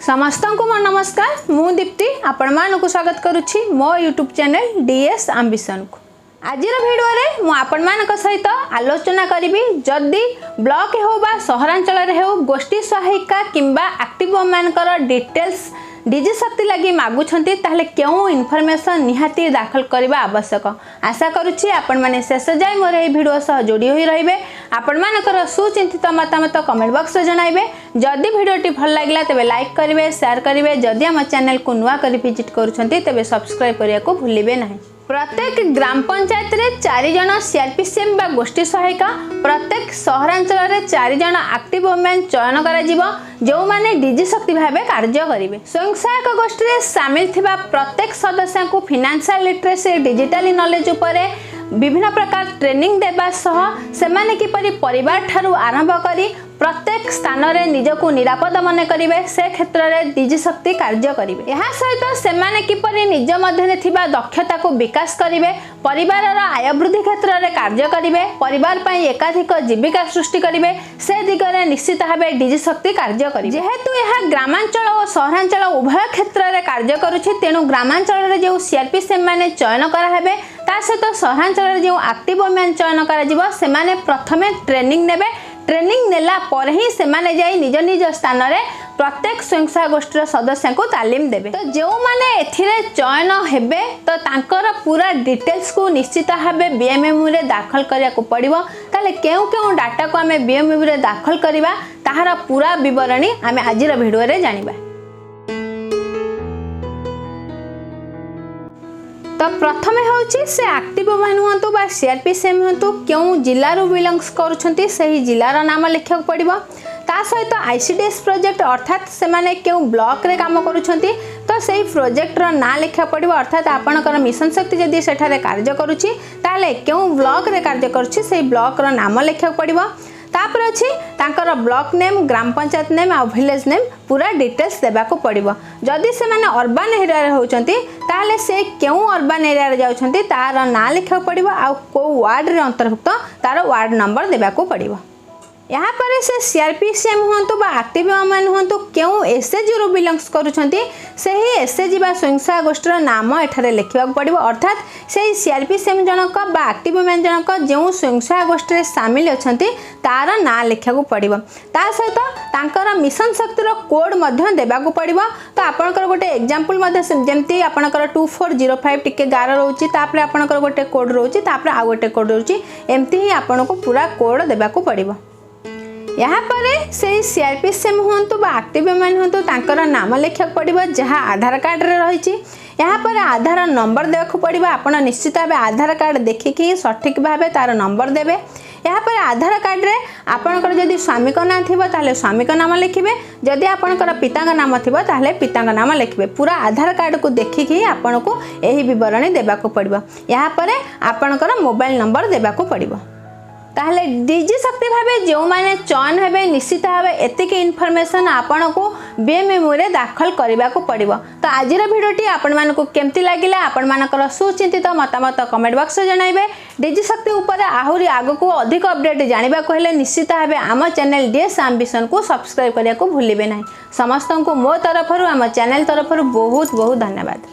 समस्त को मो नमस्कार मु दीप्ति आपण मानक स्वागत करुछि मो यूट्यूब चैनल डीएस एम्बिशन को। आज भिडियो रे मु आपण मानक सहित आलोचना करिबी जदि ब्लॉक हो बा सहरांचल रे हो गोष्ठी सहायिका किंबा एक्टिव वुमेनकर डिटेल्स डीजी शक्ति लगी मागुछंती ताहले केउ इन्फॉर्मेशन निहाती दाखल करबा आवश्यक। आशा करुछि आपण माने शेष जाय मोर ए भिडियो सह जोड़ी होई रहिबे। आपण मानकर सुचिंतित मतामत कमेंट बॉक्स रे जणाइबे। जदि भिडियोटी भल लागला तबे लाइक करिवे शेयर करिवे। जदि हम चैनल को नुवा करी विजिट करूछंती तबे सब्सक्राइब करिया को भूलिबे नाही। प्रत्येक ग्राम पंचायत रे 4 जन सीआरपीसीएम बा गोष्ठी सहायिका प्रत्येक सहरांचल रे 4 जन एक्टिव वुमेन चयन करा जिवो जो माने डीजी शक्ति भाबे कार्य करिवे। स्वयं सहायक गोष्ठी रे शामिल थिबा प्रत्येक सदस्य को फाइनेंशियल लिटरेसी डिजिटल नॉलेज उपरे विभिन्न प्रकार ट्रेनिंग देबा सह सेमाने किपरि परिवार ठारू आरंभ करी प्रत्येक स्थान रे निजको निरापद मन करिवे से क्षेत्र रे डीजी शक्ति कार्य करिवे। यहा सहित सेमाने किपरि निज मध्यने थिबा दक्षता को विकास करिवे परिवार रा आय वृद्धि क्षेत्र रे कार्य करिवे परिवार पई एकाधिक जीविका सृष्टि करिवे से दिगरे निश्चित भाबे डीजी शक्ति कार्य करिवे। जेहेतु यहा ग्रामांचल और सहरांचल उभय क्षेत्र रे कार्य करूछि तेनु ग्रामांचल रे जो सीआरपीसीएम माने चयन करा हेबे ता सहित सहरांचल रे जो एक्टिव वुमेन चयन करा जिवो सेमाने प्रथमे ट्रेनिंग नेबे। ट्रेनिंग नेला पर ही सेमाने जाई निज निज स्थान रे प्रत्येक स्वयंसहायक गोष्ठीर सदस्य को तालीम देबे। तो जो माने एथिरे चयन हेबे तो तांकर पूरा डिटेल्स को निश्चित भाबे बीएमएमयू रे दाखल करिया को पड़िबो। ताले केउ केउ डाटा को हमें बीएमएमयू रे दाखल करिबा ताहार पूरा विवरणी हमें आजिर भिडियो रे जानिबा। तो प्रथमे होची से एक्टिव वुमेन हुंतु बा सीआरपीसीएम हुंतु केउ जिल्ला रो बिलोंग्स करूछंती सही जिल्लार नाम लिखिବାକୁ पड़िबो। ता सहित आईसीडीएस प्रोजेक्ट अर्थात से माने केउ ब्लॉक रे काम करूछंती तो सही प्रोजेक्ट रो ना लिखा पड़िबो। अर्थात आपनकर मिशन शक्ति जदी सेठारे कार्य करूची ताले केउ ब्लॉक रे कार्य करूची सही ब्लॉक रो नाम लिखिବାକୁ पड़िबो। तापर अछि तांकर ब्लॉक नेम ग्राम पंचायत नेम आ विलेज नेम पूरा डिटेल्स देबा को पड़िबो। जदी से माने अर्बन एरिया रे होचंती ताले से केउ अर्बन एरिया रे जाउछंती तार ना लिखा पड़िबो आ को वार्ड रे अंतर्भुक्त तार वार्ड नंबर देबा को पड़िबो। यहाँ पर से सीआरपीसीएम हुंतु बा एक्टिव वुमेन हुंतु केउ एसएजी रो बिलोंग्स करूछंती सही एसएजी बा स्वयंसहायक गोष्ठीर नाम एठारे लिखिବାକୁ पड़िबो। अर्थात सही सीआरपीसीएम जनक बा एक्टिव वुमेन जनक जेउ स्वयंसहायक गोष्ठी रे शामिल अछंती तार ना लिखिବାକୁ पड़िबो। ता सहित तांकर मिशन शक्ति रो कोड मध्ये देबाको पड़िबो। तो आपनकर गोटे एग्जांपल मध्ये जेमती आपनकर 2405 टिके गार रहउची तापर आपनकर गोटे कोड रहउची तापर आ गोटे कोड रहउची एमती ही आपनको पूरा कोड देबाको पड़िबो। यहाँ पर से सीआरपीसीएम हुंतु बा एक्टिव वुमेन हुंतु तांकर नाम लिखिବାକୁ पड़िबो जहाँ आधार कार्ड रे रहिची। यहाँ पर आधार नंबर देबाको पड़िबो। आपण निश्चित भाबे आधार कार्ड देखिकी सठिक भाबे तार नंबर देबे। यहाँ पर आधार कार्ड रे आपनकर जदि स्वामी को नाम थिबो ताले स्वामी को नाम लिखिबे जदि आपनकर पिता का नाम थिबो ताले पिता का नाम लिखिबे। पूरा आधार कार्ड को देखिकी आपनको एही विवरणी देबाको पड़िबो। यहाँ पर आपनकर मोबाइल नंबर देबाको पड़िबो। ताहले डीजी शक्ति भाबे जो माने चयन हेबे निश्चित भाबे एतिक इन्फॉर्मेशन आपण को बीएमएमयू रे दाखल करबा को पड़िबो। तो आजिर भिडियोटी आपण मानको केमती लागिला आपण मानकर सुचिंतित मतामत कमेंट बॉक्स रे जणाइबे। डीजी शक्ति ऊपर आहुरी आगो को अधिक अपडेट जानिबा को हेले निश्चित भाबे आम चैनल डीएस एम्बिशन को सब्सक्राइब करिया को भूलिबे नाही। समस्त को मो तरफरु आम चैनल तरफरु बहुत बहुत धन्यवाद।